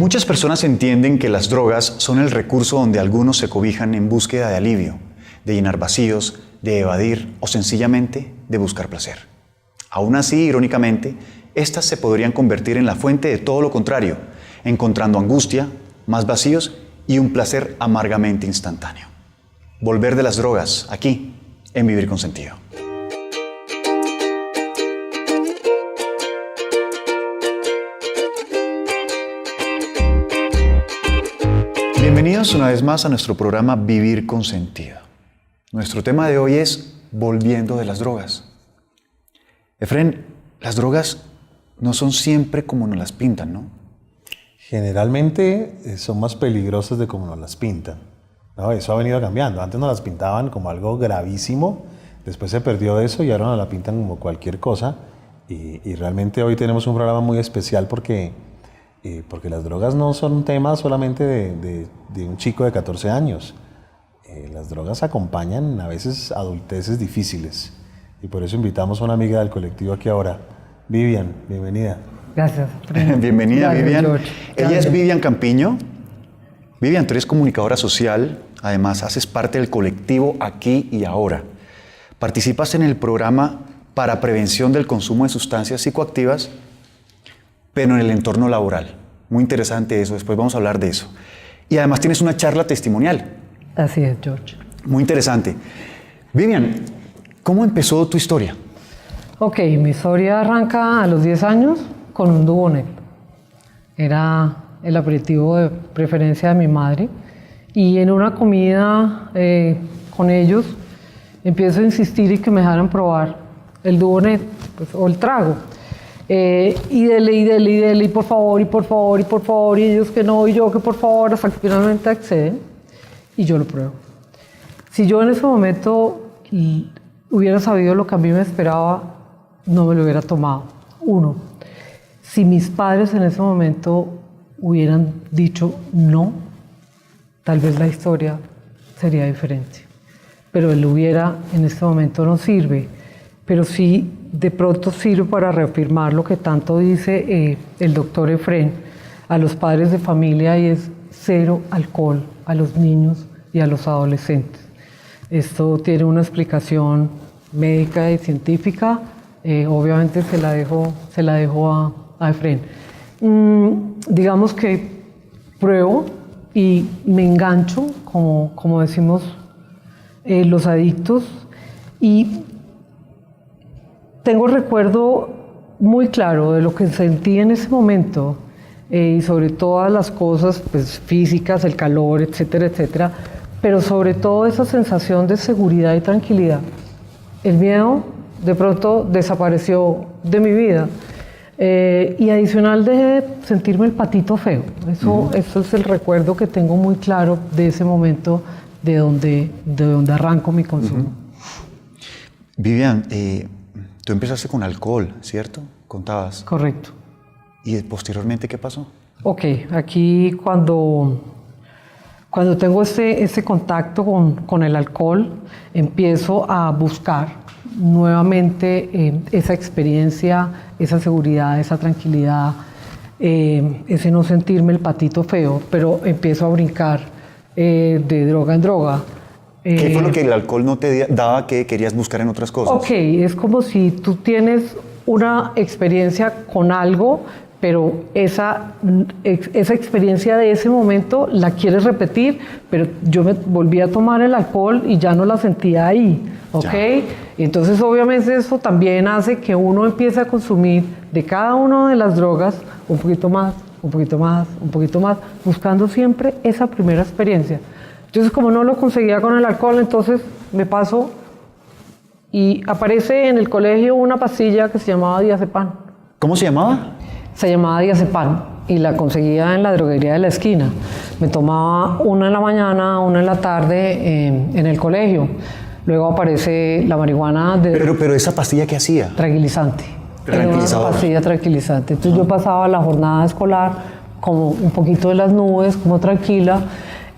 Muchas personas entienden que las drogas son el recurso donde algunos se cobijan en búsqueda de alivio, de llenar vacíos, de evadir o sencillamente de buscar placer. Aún así, irónicamente, estas se podrían convertir en la fuente de todo lo contrario, encontrando angustia, más vacíos y un placer amargamente instantáneo. Volver de las drogas, aquí, en Vivir con Sentido. Bienvenidos una vez más a nuestro programa Vivir con Sentido. Nuestro tema de hoy es volviendo de las drogas. Efren, las drogas no son siempre como nos las pintan, ¿no? Generalmente son más peligrosas de como nos las pintan, ¿no? Eso ha venido cambiando. Antes nos las pintaban como algo gravísimo, después se perdió eso y ahora nos la pintan como cualquier cosa. Y realmente hoy tenemos un programa muy especial porque las drogas no son un tema solamente de un chico de 14 años. Las drogas acompañan a veces adulteces difíciles. Y por eso invitamos a una amiga del colectivo aquí ahora. Vivian, bienvenida. Gracias. Bienvenida, Gracias, Vivian. George. Ella es Vivian Campiño. Vivian, tú eres comunicadora social. Además, haces parte del colectivo Aquí y Ahora. Participas en el programa para prevención del consumo de sustancias psicoactivas, pero en el entorno laboral. Muy interesante eso, después vamos a hablar de eso. Y además tienes una charla testimonial. Así es, George. Muy interesante. Vivian, ¿cómo empezó tu historia? Ok, mi historia arranca a los 10 años con un Duonet. Era el aperitivo de preferencia de mi madre. Y en una comida con ellos, empiezo a insistir y que me dejaran probar el Duonet, pues, o el trago. Y dele, y por favor, y por favor, y por favor, y ellos que no, y yo que por favor, hasta que finalmente acceden, y yo lo pruebo. Si yo en ese momento hubiera sabido lo que a mí me esperaba, no me lo hubiera tomado. Uno, si mis padres en ese momento hubieran dicho no, tal vez la historia sería diferente. Pero el hubiera en este momento no sirve, pero sí de pronto sirve para reafirmar lo que tanto dice el doctor Efren a los padres de familia, y es cero alcohol a los niños y a los adolescentes. Esto tiene una explicación médica y científica, obviamente se la dejo a Efren. Digamos que pruebo y me engancho, como decimos los adictos, y tengo recuerdo muy claro de lo que sentí en ese momento, y sobre todas las cosas pues, físicas, el calor, etcétera, etcétera, pero sobre todo esa sensación de seguridad y tranquilidad. El miedo de pronto desapareció de mi vida, y adicional de sentirme el patito feo. Eso es el recuerdo que tengo muy claro de ese momento de donde arranco mi consumo. Vivian, tú empezaste con alcohol, ¿cierto? Contabas. Correcto. ¿Y posteriormente qué pasó? Ok, aquí cuando tengo este contacto con el alcohol, empiezo a buscar nuevamente esa experiencia, esa seguridad, esa tranquilidad, ese no sentirme el patito feo, pero empiezo a brincar de droga en droga. ¿Qué fue lo que el alcohol no te daba que querías buscar en otras cosas? Ok, es como si tú tienes una experiencia con algo, pero esa experiencia de ese momento la quieres repetir, pero yo me volví a tomar el alcohol y ya no la sentía ahí, ¿ok? Entonces obviamente eso también hace que uno empiece a consumir de cada una de las drogas un poquito más, un poquito más, un poquito más, buscando siempre esa primera experiencia. Entonces, como no lo conseguía con el alcohol, entonces me paso y aparece en el colegio una pastilla que se llamaba diazepam. ¿Cómo se llamaba? Se llamaba diazepam y la conseguía en la droguería de la esquina. Me tomaba una en la mañana, una en la tarde en el colegio. Luego aparece la marihuana de... Pero esa pastilla, ¿qué hacía? Tranquilizante. Era una pastilla tranquilizante. Entonces yo pasaba la jornada escolar como un poquito de las nubes, como tranquila.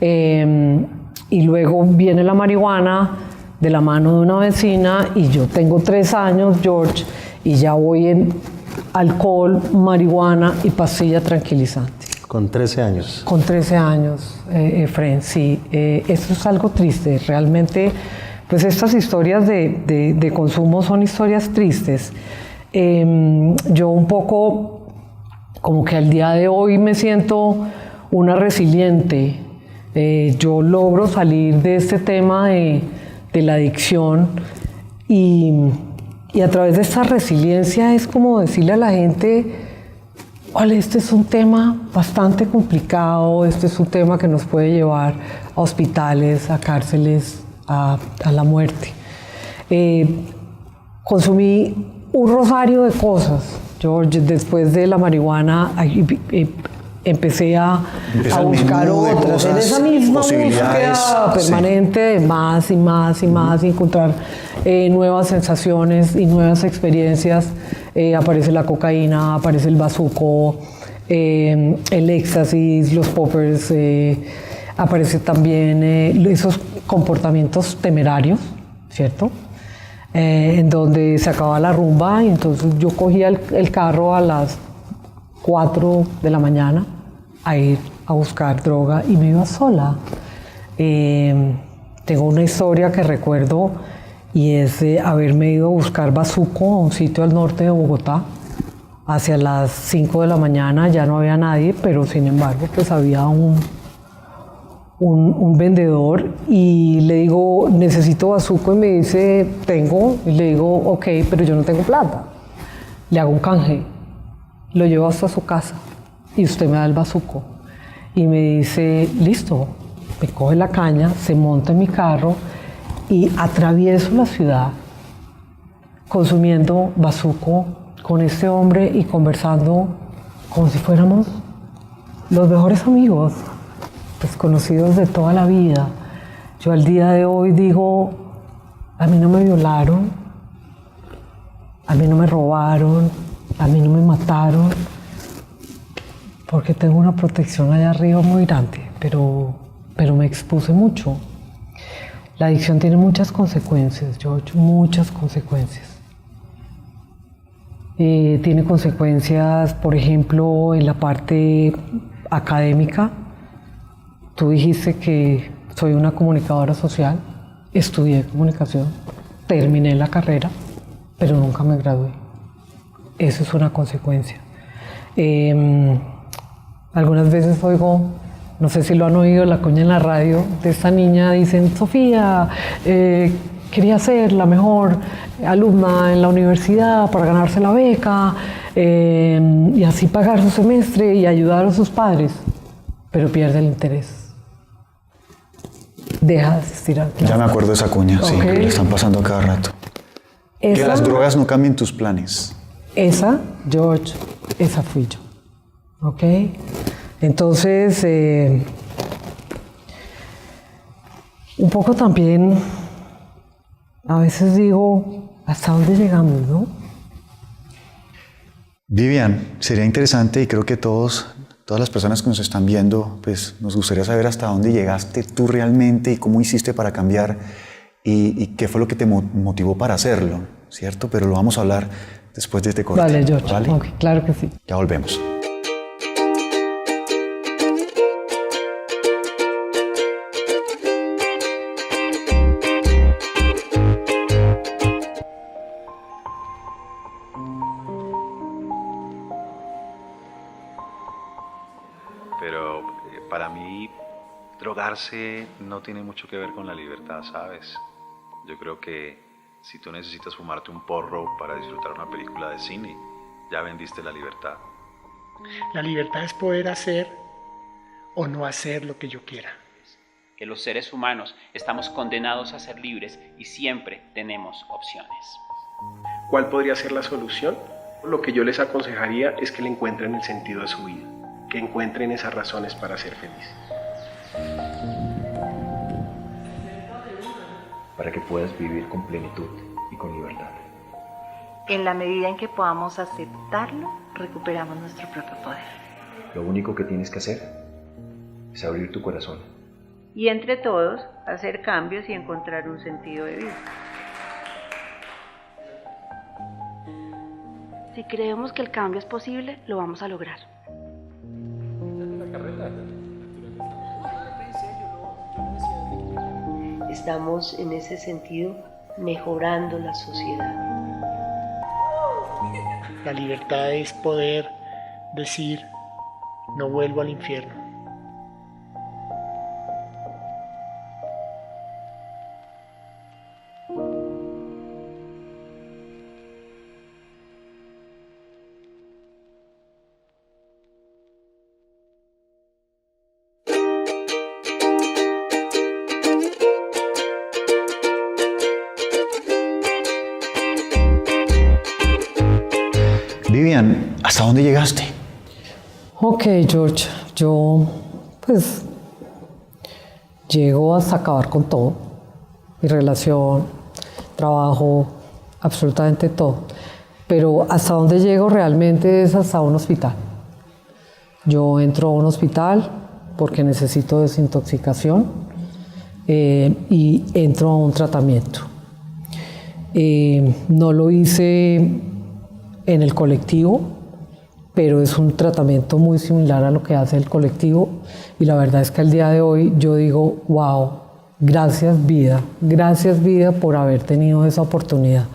Y luego viene la marihuana de la mano de una vecina y yo tengo 3 años, George, y ya voy en alcohol, marihuana y pastilla tranquilizante. Con 13 años. Con 13 años, Efren, sí. Esto es algo triste. Realmente, pues estas historias de consumo son historias tristes. Yo un poco, como que al día de hoy me siento una resiliente. Yo logro salir de este tema de la adicción y a través de esta resiliencia es como decirle a la gente: vale, este es un tema bastante complicado, este es un tema que nos puede llevar a hospitales, a cárceles, a la muerte. Consumí un rosario de cosas. Yo después de la marihuana empecé a buscar otras, en esa misma búsqueda permanente de más y más y más, y encontrar nuevas sensaciones y nuevas experiencias. Aparece la cocaína, aparece el bazuco, el éxtasis, los poppers, aparece también esos comportamientos temerarios, ¿cierto? En donde se acababa la rumba y entonces yo cogía el carro a las 4 de la mañana a ir a buscar droga y me iba sola. Tengo una historia que recuerdo y es haberme ido a buscar bazuco a un sitio al norte de Bogotá. Hacia las 5 de la mañana ya no había nadie, pero sin embargo pues había un vendedor y le digo: necesito bazuco, y me dice: tengo. Y le digo: ok, pero yo no tengo plata. Le hago un canje, lo llevo hasta su casa y usted me da el bazuco. Y me dice: listo. Me coge la caña, se monta en mi carro y atravieso la ciudad consumiendo bazuco con este hombre y conversando como si fuéramos los mejores amigos, desconocidos de toda la vida. Yo al día de hoy digo: a mí no me violaron, a mí no me robaron, a mí no me mataron, porque tengo una protección allá arriba muy grande, pero me expuse mucho. La adicción tiene muchas consecuencias, George, muchas consecuencias. Tiene consecuencias, por ejemplo, en la parte académica. Tú dijiste que soy una comunicadora social, estudié comunicación, terminé la carrera, pero nunca me gradué. Eso es una consecuencia. Algunas veces oigo, no sé si lo han oído, la coña en la radio de esta niña, dicen: Sofía, quería ser la mejor alumna en la universidad para ganarse la beca y así pagar su semestre y ayudar a sus padres, pero pierde el interés. Deja de asistir a clase. Ya me acuerdo de esa cuña, sí, que le están pasando a cada rato. Que las drogas no cambien tus planes. Esa, George, esa fui yo. ¿Ok? Entonces, un poco también, a veces digo: ¿hasta dónde llegamos, no? Vivian, sería interesante, y creo que todas las personas que nos están viendo, pues nos gustaría saber hasta dónde llegaste tú realmente y cómo hiciste para cambiar y qué fue lo que te motivó para hacerlo, ¿cierto? Pero lo vamos a hablar después de este corte. Vale, George. ¿Vale? Okay, claro que sí. Ya volvemos. Pero para mí drogarse no tiene mucho que ver con la libertad, ¿sabes? Yo creo que si tú necesitas fumarte un porro para disfrutar una película de cine, ya vendiste la libertad. La libertad es poder hacer o no hacer lo que yo quiera. Que los seres humanos estamos condenados a ser libres y siempre tenemos opciones. ¿Cuál podría ser la solución? Lo que yo les aconsejaría es que le encuentren el sentido de su vida, que encuentren esas razones para ser felices. Para que puedas vivir con plenitud y con libertad. En la medida en que podamos aceptarlo, recuperamos nuestro propio poder. Lo único que tienes que hacer es abrir tu corazón. Y entre todos, hacer cambios y encontrar un sentido de vida. Si creemos que el cambio es posible, lo vamos a lograr. estamos en ese sentido mejorando la sociedad. La libertad es poder decir, no vuelvo al infierno. Vivian, ¿hasta dónde llegaste? Ok, George, yo pues llego hasta acabar con todo. Mi relación, trabajo, absolutamente todo. Pero hasta dónde llego realmente es hasta un hospital. Yo entro a un hospital porque necesito desintoxicación y entro a un tratamiento. No lo hice en el colectivo, pero es un tratamiento muy similar a lo que hace el colectivo y la verdad es que al día de hoy yo digo, wow, gracias vida por haber tenido esa oportunidad.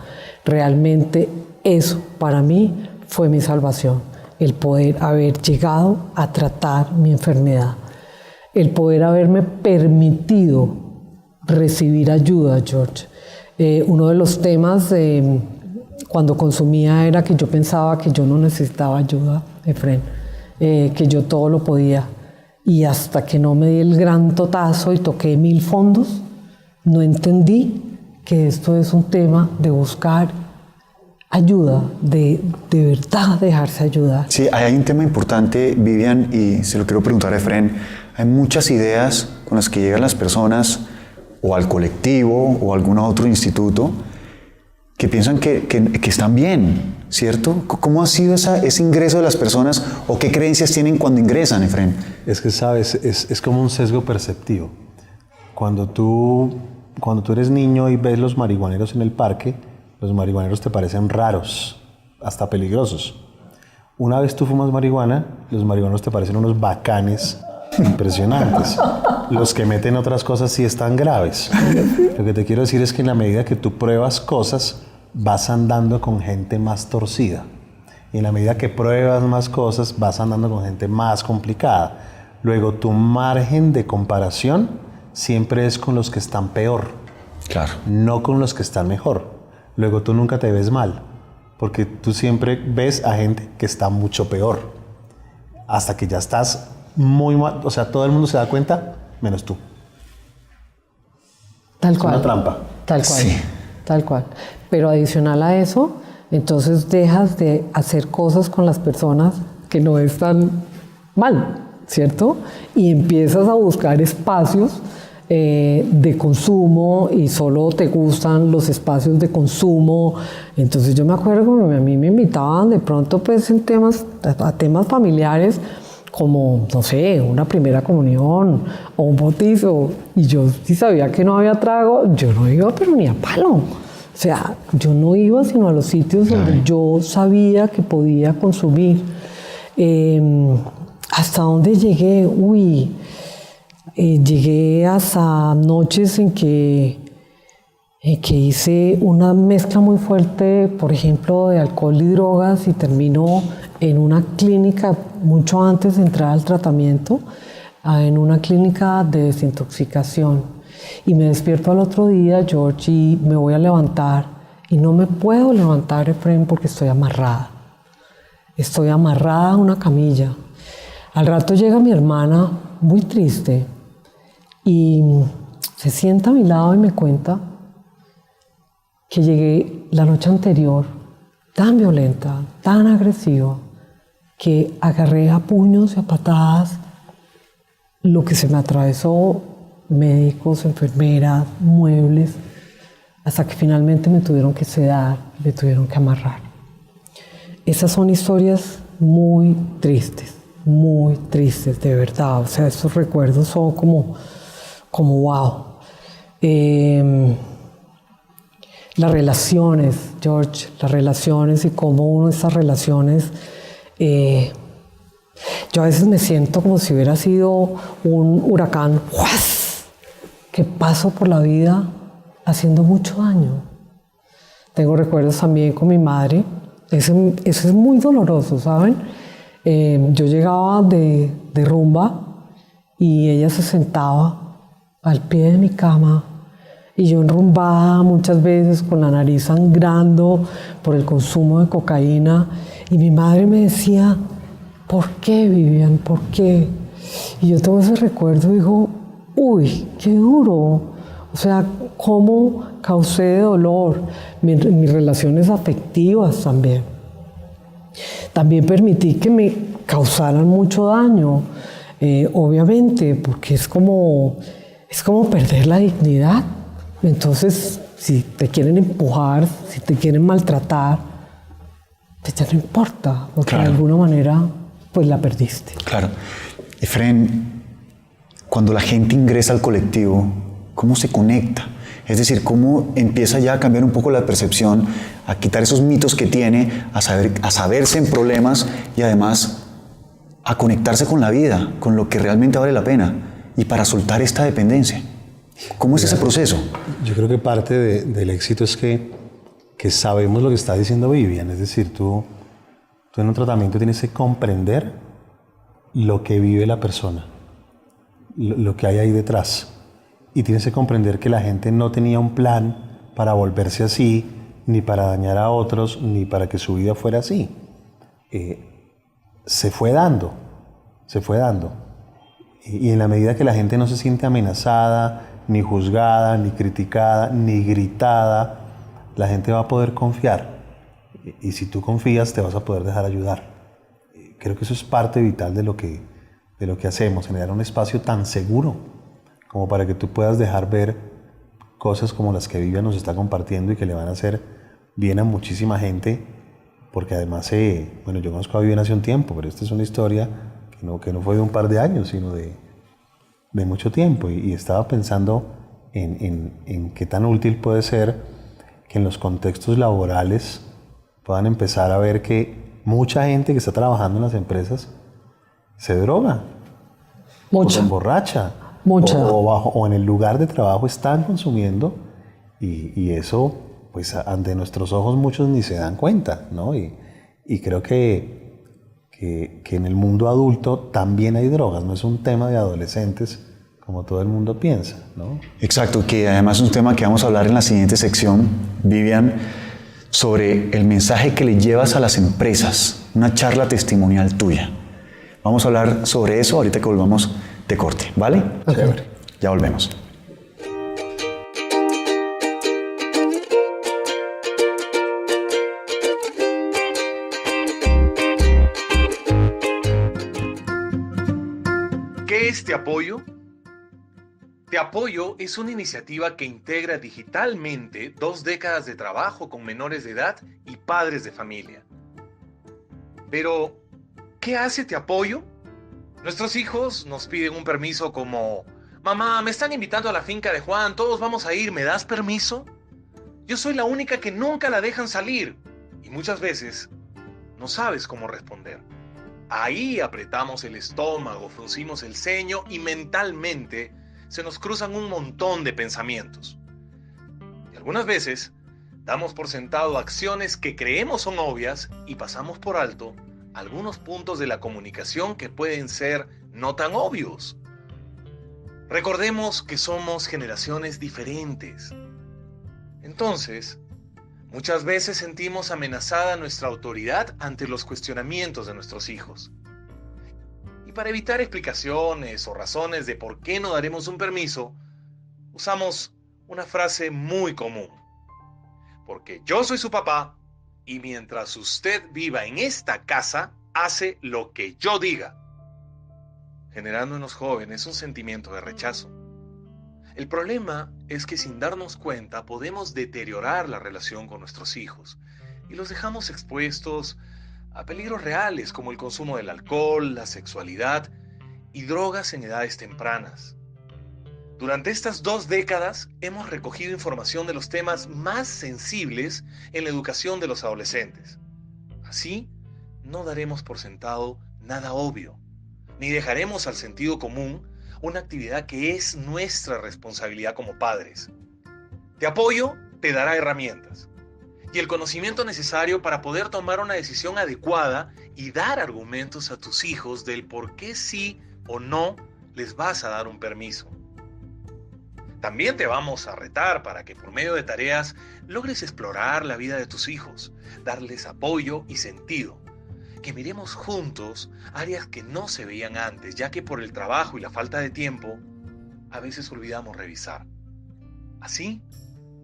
Realmente eso para mí fue mi salvación, el poder haber llegado a tratar mi enfermedad, el poder haberme permitido recibir ayuda, George. Uno de los temas cuando consumía era que yo pensaba que yo no necesitaba ayuda, Efren, que yo todo lo podía. Y hasta que no me di el gran totazo y toqué 1000 fondos, no entendí que esto es un tema de buscar ayuda, de verdad dejarse ayudar. Sí, hay un tema importante, Vivian, y se lo quiero preguntar a Efren. Hay muchas ideas con las que llegan las personas o al colectivo o a algún otro instituto que piensan que están bien, ¿cierto? ¿Cómo ha sido ese ingreso de las personas o qué creencias tienen cuando ingresan, Efren? Es que, sabes, es como un sesgo perceptivo. Cuando tú eres niño y ves los marihuaneros en el parque, los marihuaneros te parecen raros, hasta peligrosos. Una vez tú fumas marihuana, los marihuanos te parecen unos bacanes impresionantes. Los que meten otras cosas sí están graves. Lo que te quiero decir es que en la medida que tú pruebas cosas, vas andando con gente más torcida. Y en la medida que pruebas más cosas, vas andando con gente más complicada. Luego, tu margen de comparación siempre es con los que están peor. Claro. No con los que están mejor. Luego, tú nunca te ves mal, porque tú siempre ves a gente que está mucho peor. Hasta que ya estás muy mal, o sea, todo el mundo se da cuenta, menos tú. Tal cual. Es una trampa. Tal cual. Sí. Tal cual. Pero adicional a eso, entonces dejas de hacer cosas con las personas que no están mal, ¿cierto? Y empiezas a buscar espacios de consumo y solo te gustan los espacios de consumo. Entonces yo me acuerdo que a mí me invitaban de pronto pues en a temas familiares como, no sé, una primera comunión o un bautizo, y yo sí sabía que no había trago, yo no iba pero ni a palo. O sea, yo no iba sino a los sitios donde yo sabía que podía consumir. ¿Hasta dónde llegué? Llegué hasta noches en que hice una mezcla muy fuerte, por ejemplo, de alcohol y drogas, y terminó en una clínica mucho antes de entrar al tratamiento, en una clínica de desintoxicación. Y me despierto al otro día, George, y me voy a levantar. Y no me puedo levantar, Efren, porque estoy amarrada. Estoy amarrada a una camilla. Al rato llega mi hermana, muy triste, y se sienta a mi lado y me cuenta que llegué la noche anterior tan violenta, tan agresiva, que agarré a puños y a patadas lo que se me atravesó, médicos, enfermeras, muebles, hasta que finalmente me tuvieron que sedar, me tuvieron que amarrar. Esas son historias muy tristes, de verdad. O sea, estos recuerdos son como wow. Las relaciones, George, las relaciones y cómo uno estas relaciones, yo a veces me siento como si hubiera sido un huracán que paso por la vida haciendo mucho daño. Tengo recuerdos también con mi madre. Eso es muy doloroso, ¿saben? Yo llegaba de rumba y ella se sentaba al pie de mi cama y yo enrumbada muchas veces con la nariz sangrando por el consumo de cocaína, y mi madre me decía: ¿por qué, Vivian? ¿Por qué? Y yo tengo ese recuerdo y digo: uy, qué duro. O sea, cómo causé dolor, mis relaciones afectivas también. También permití que me causaran mucho daño, obviamente, porque es como perder la dignidad. Entonces, si te quieren empujar, si te quieren maltratar, pues ya no importa, porque de alguna manera pues la perdiste. Claro. Efren, cuando la gente ingresa al colectivo, ¿cómo se conecta? Es decir, ¿cómo empieza ya a cambiar un poco la percepción, a quitar esos mitos que tiene, a saberse en problemas y además a conectarse con la vida, con lo que realmente vale la pena y para soltar esta dependencia? ¿Cómo es ese proceso? Yo creo que parte del éxito es que sabemos lo que está diciendo Vivian. Es decir, tú en un tratamiento tienes que comprender lo que vive la persona, lo que hay ahí detrás. Y tienes que comprender que la gente no tenía un plan para volverse así, ni para dañar a otros, ni para que su vida fuera así. Se fue dando. Y en la medida que la gente no se siente amenazada, ni juzgada, ni criticada, ni gritada, la gente va a poder confiar. Y si tú confías, te vas a poder dejar ayudar. Creo que eso es parte vital de lo que hacemos, generar un espacio tan seguro como para que tú puedas dejar ver cosas como las que Vivian nos está compartiendo y que le van a hacer bien a muchísima gente, porque además, yo conozco a Vivian hace un tiempo, pero esta es una historia que no fue de un par de años, sino de mucho tiempo, y estaba pensando en qué tan útil puede ser que en los contextos laborales puedan empezar a ver que mucha gente que está trabajando en las empresas se droga, o se emborracha, o en el lugar de trabajo están consumiendo, y eso, pues ante nuestros ojos muchos ni se dan cuenta, ¿no? Y creo que en el mundo adulto también hay drogas, no es un tema de adolescentes como todo el mundo piensa, ¿no? Exacto, que además es un tema que vamos a hablar en la siguiente sección, Vivian, sobre el mensaje que le llevas a las empresas, una charla testimonial tuya. Vamos a hablar sobre eso ahorita que volvamos de corte, ¿vale? Okay. Ya volvemos. ¿Qué es Te Apoyo? Te Apoyo es una iniciativa que integra digitalmente 2 décadas de trabajo con menores de edad y padres de familia. Pero, ¿qué hace Te Apoyo? Nuestros hijos nos piden un permiso como: mamá, me están invitando a la finca de Juan, todos vamos a ir, ¿me das permiso? Yo soy la única que nunca la dejan salir, y muchas veces no sabes cómo responder. Ahí apretamos el estómago, fruncimos el ceño y mentalmente se nos cruzan un montón de pensamientos. Y algunas veces damos por sentado acciones que creemos son obvias y pasamos por alto algunos puntos de la comunicación que pueden ser no tan obvios. Recordemos que somos generaciones diferentes. Entonces, muchas veces sentimos amenazada nuestra autoridad ante los cuestionamientos de nuestros hijos. Y para evitar explicaciones o razones de por qué no daremos un permiso, usamos una frase muy común: porque yo soy su papá y mientras usted viva en esta casa, hace lo que yo diga, generando en los jóvenes un sentimiento de rechazo. El problema es que sin darnos cuenta podemos deteriorar la relación con nuestros hijos y los dejamos expuestos a peligros reales como el consumo del alcohol, la sexualidad y drogas en edades tempranas. Durante estas 2 décadas hemos recogido información de los temas más sensibles en la educación de los adolescentes. Así, no daremos por sentado nada obvio, ni dejaremos al sentido común una actividad que es nuestra responsabilidad como padres. Te apoyo te dará herramientas y el conocimiento necesario para poder tomar una decisión adecuada y dar argumentos a tus hijos del por qué sí o no les vas a dar un permiso. También te vamos a retar para que por medio de tareas logres explorar la vida de tus hijos, darles apoyo y sentido. Que miremos juntos áreas que no se veían antes, ya que por el trabajo y la falta de tiempo, a veces olvidamos revisar. Así,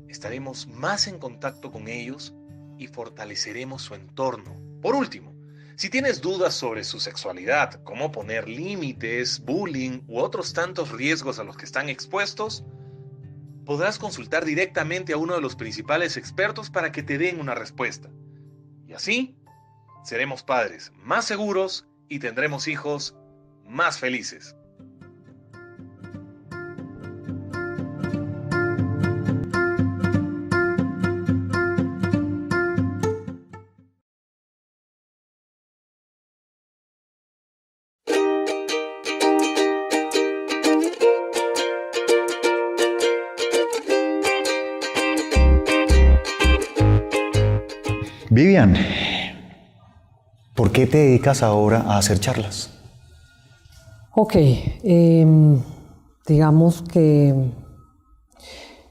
estaremos más en contacto con ellos y fortaleceremos su entorno. Por último, si tienes dudas sobre su sexualidad, cómo poner límites, bullying u otros tantos riesgos a los que están expuestos, podrás consultar directamente a uno de los principales expertos para que te den una respuesta. Y así, seremos padres más seguros y tendremos hijos más felices. Vivian, ¿por qué te dedicas ahora a hacer charlas? Ok, digamos que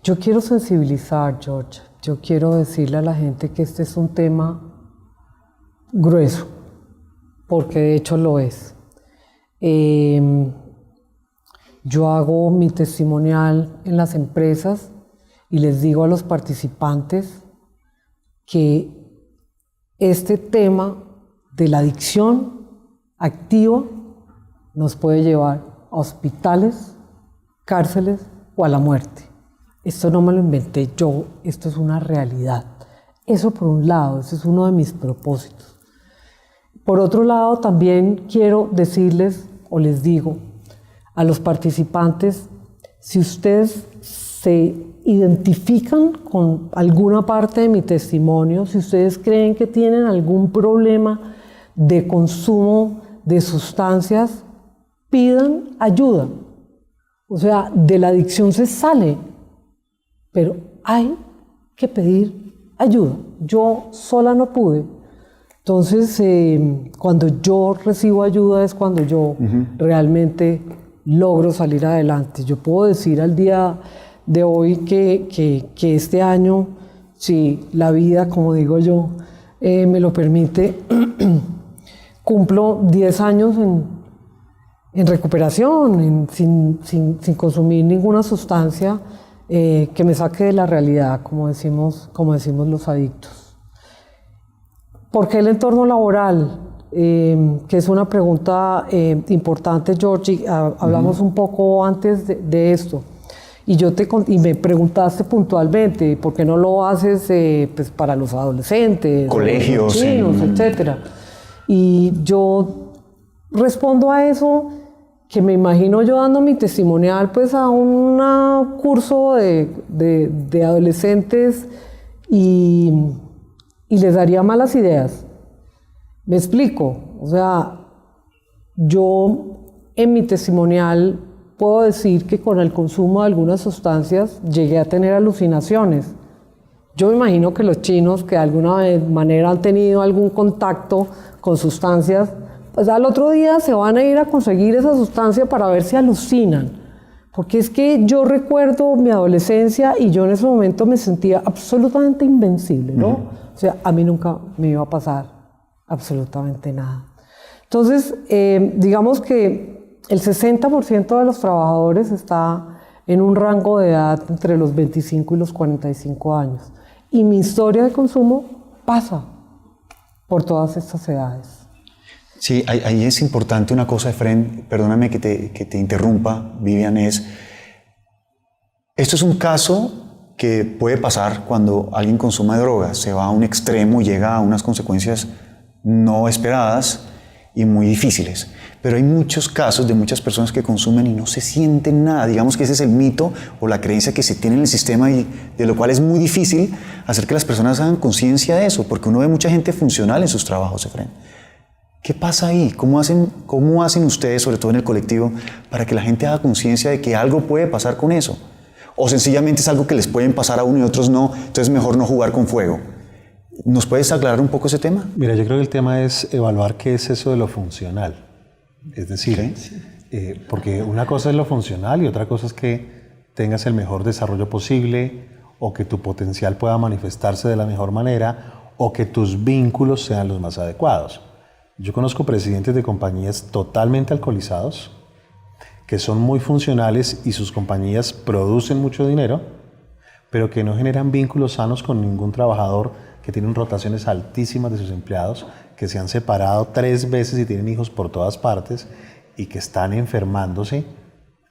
yo quiero sensibilizar, George. Yo quiero decirle a la gente que este es un tema grueso, porque de hecho lo es. Yo hago mi testimonial en las empresas y les digo a los participantes que este tema de la adicción activa nos puede llevar a hospitales, cárceles o a la muerte. Esto no me lo inventé yo, esto es una realidad. Eso por un lado, ese es uno de mis propósitos. Por otro lado, también quiero decirles, o les digo, a los participantes, si ustedes se identifican con alguna parte de mi testimonio, si ustedes creen que tienen algún problema de consumo de sustancias, pidan ayuda. O sea, de la adicción se sale, pero hay que pedir ayuda. Yo sola no pude. Entonces, cuando yo recibo ayuda es cuando yo realmente logro salir adelante. Yo puedo decir al día de hoy que este año, si la vida, como digo yo, me lo permite, cumplo 10 años en recuperación, sin consumir ninguna sustancia que me saque de la realidad, como decimos los adictos. ¿Por qué el entorno laboral? Que es una pregunta importante, George, hablamos un poco antes de esto. Y me preguntaste puntualmente, ¿por qué no lo haces pues para los adolescentes? Colegios. Los chinos, etcétera. Y yo respondo a eso, que me imagino yo dando mi testimonial pues a un curso de adolescentes y les daría malas ideas. Me explico. O sea, yo en mi testimonial puedo decir que con el consumo de algunas sustancias llegué a tener alucinaciones. Yo me imagino que los chinos que de alguna manera han tenido algún contacto con sustancias, pues al otro día se van a ir a conseguir esa sustancia para ver si alucinan. Porque es que yo recuerdo mi adolescencia y yo en ese momento me sentía absolutamente invencible, ¿no? O sea, a mí nunca me iba a pasar absolutamente nada. Entonces, digamos que el 60% de los trabajadores está en un rango de edad entre los 25 y los 45 años. Y mi historia de consumo pasa por todas estas edades. Sí, ahí es importante una cosa, Efren, perdóname que te interrumpa, Vivian, esto es un caso que puede pasar cuando alguien consuma drogas, se va a un extremo y llega a unas consecuencias no esperadas y muy difíciles. Pero hay muchos casos de muchas personas que consumen y no se sienten nada. Digamos que ese es el mito o la creencia que se tiene en el sistema y de lo cual es muy difícil hacer que las personas hagan conciencia de eso, porque uno ve mucha gente funcional en sus trabajos, Efren. ¿Qué pasa ahí? ¿Cómo hacen ustedes, sobre todo en el colectivo, para que la gente haga conciencia de que algo puede pasar con eso? ¿O sencillamente es algo que les pueden pasar a uno y a otros no, entonces mejor no jugar con fuego? ¿Nos puedes aclarar un poco ese tema? Mira, yo creo que el tema es evaluar qué es eso de lo funcional. Es decir, porque una cosa es lo funcional y otra cosa es que tengas el mejor desarrollo posible o que tu potencial pueda manifestarse de la mejor manera o que tus vínculos sean los más adecuados. Yo conozco presidentes de compañías totalmente alcoholizados que son muy funcionales y sus compañías producen mucho dinero, pero que no generan vínculos sanos con ningún trabajador, que tienen rotaciones altísimas de sus empleados, que se han separado 3 veces y tienen hijos por todas partes y que están enfermándose.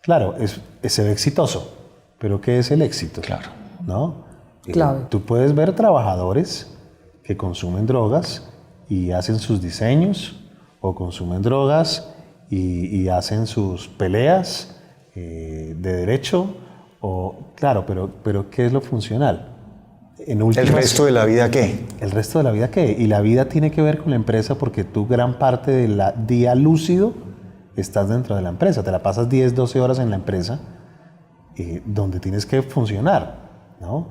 Claro, se ve exitoso, pero ¿qué es el éxito? Claro. ¿No? Claro. Tú puedes ver trabajadores que consumen drogas y hacen sus diseños, o consumen drogas y hacen sus peleas de derecho, claro, pero ¿qué es lo funcional? ¿El resto de la vida qué? ¿El resto de la vida qué? Y la vida tiene que ver con la empresa porque tú gran parte del día lúcido estás dentro de la empresa, te la pasas 10, 12 horas en la empresa donde tienes que funcionar, ¿no?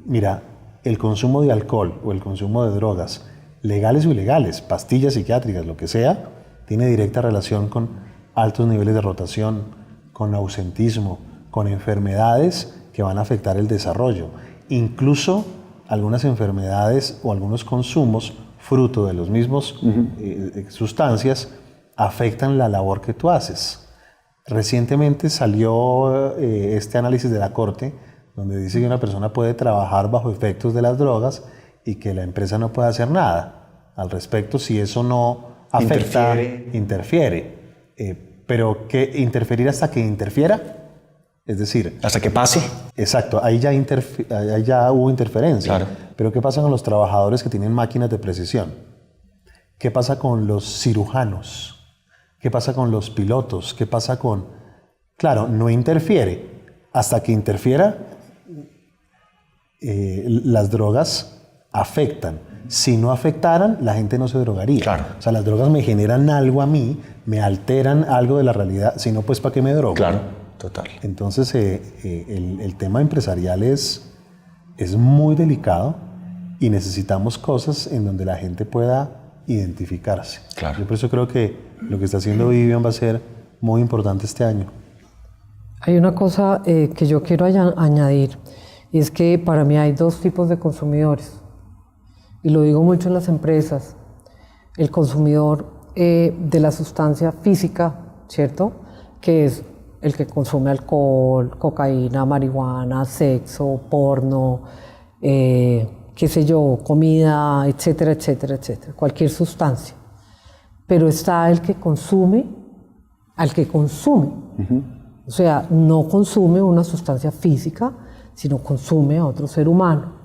Mira, el consumo de alcohol o el consumo de drogas, legales o ilegales, pastillas psiquiátricas, lo que sea, tiene directa relación con altos niveles de rotación, con ausentismo, con enfermedades que van a afectar el desarrollo. Incluso algunas enfermedades o algunos consumos, fruto de los mismos sustancias, afectan la labor que tú haces. Recientemente salió este análisis de la Corte, donde dice que una persona puede trabajar bajo efectos de las drogas y que la empresa no puede hacer nada al respecto si eso no afecta, interfiere. Pero ¿qué interferir hasta que interfiera? Es decir, hasta que pase. Exacto, ahí ya hubo interferencia. Claro. Pero ¿qué pasa con los trabajadores que tienen máquinas de precisión? ¿Qué pasa con los cirujanos? ¿Qué pasa con los pilotos? ¿Qué pasa con...? Claro, no interfiere. Hasta que interfiera, las drogas afectan. Si no afectaran, la gente no se drogaría. Claro. O sea, las drogas me generan algo a mí, me alteran algo de la realidad. Si no, pues ¿para qué me drogo? Claro, total. Entonces, el tema empresarial es muy delicado y necesitamos cosas en donde la gente pueda identificarse. Claro. Yo por eso creo que lo que está haciendo Vivian va a ser muy importante este año. Hay una cosa que yo quiero añadir, y es que para mí hay 2 tipos de consumidores, y lo digo mucho en las empresas. El consumidor de la sustancia física, ¿cierto?, que es el que consume alcohol, cocaína, marihuana, sexo, porno, qué sé yo, comida, etcétera, etcétera, etcétera, cualquier sustancia. Pero está el que consume al que consume. O sea, no consume una sustancia física, sino consume a otro ser humano.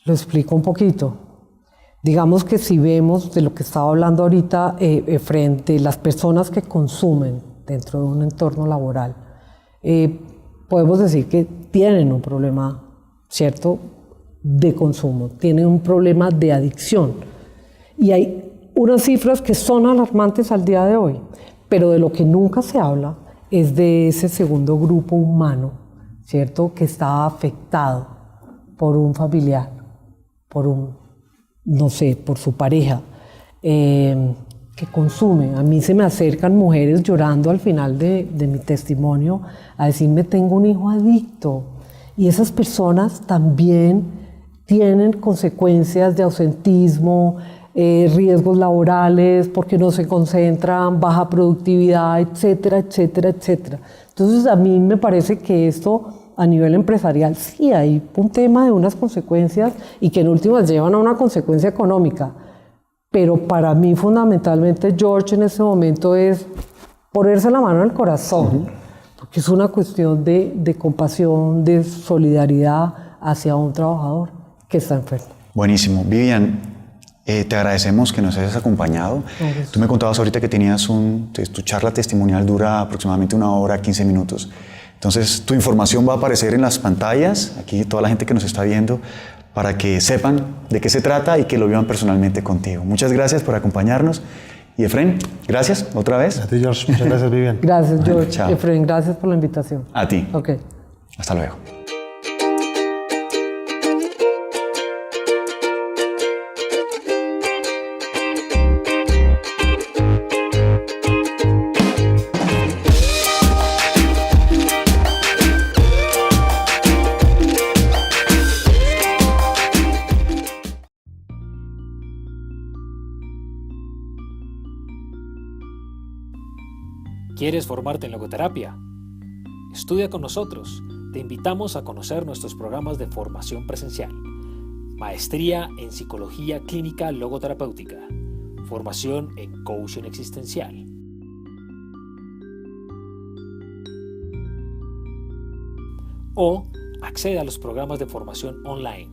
Lo explico un poquito. Digamos que si vemos de lo que estaba hablando ahorita, frente a las personas que consumen dentro de un entorno laboral, podemos decir que tienen un problema, ¿cierto?, de consumo, tienen un problema de adicción. Y hay unas cifras que son alarmantes al día de hoy, pero de lo que nunca se habla es de ese segundo grupo humano, ¿cierto?, que está afectado por un familiar, por su pareja, que consume. A mí se me acercan mujeres llorando al final de mi testimonio a decirme: tengo un hijo adicto. Y esas personas también tienen consecuencias de ausentismo, riesgos laborales, porque no se concentran, baja productividad, etcétera, etcétera, etcétera. Entonces a mí me parece que esto a nivel empresarial sí hay un tema de unas consecuencias y que en últimas llevan a una consecuencia económica. Pero para mí fundamentalmente, George, en este momento es ponerse la mano al corazón, porque es una cuestión de compasión, de solidaridad hacia un trabajador que está enfermo. Buenísimo. Vivian, te agradecemos que nos hayas acompañado. Gracias. Tú me contabas ahorita que tenías tu charla testimonial dura aproximadamente 1 hora, 15 minutos. Entonces, tu información va a aparecer en las pantallas, aquí toda la gente que nos está viendo, para que sepan de qué se trata y que lo vivan personalmente contigo. Muchas gracias por acompañarnos. Y Efraín, gracias otra vez. A ti, George. Muchas gracias, Vivian. Gracias, George. Chao. Efraín, gracias por la invitación. A ti. Ok. Hasta luego. ¿Quieres formarte en logoterapia? Estudia con nosotros. Te invitamos a conocer nuestros programas de formación presencial. Maestría en Psicología Clínica Logoterapéutica. Formación en Coaching Existencial. O accede a los programas de formación online.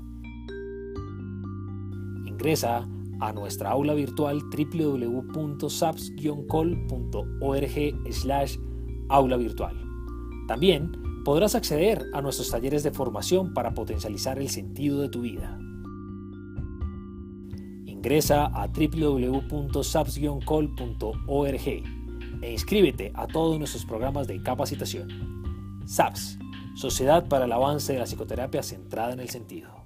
Ingresa a nuestra aula virtual www.saps-col.org/aula virtual. También podrás acceder a nuestros talleres de formación para potencializar el sentido de tu vida. Ingresa a www.saps-col.org e inscríbete a todos nuestros programas de capacitación. SAPS, Sociedad para el Avance de la Psicoterapia Centrada en el Sentido.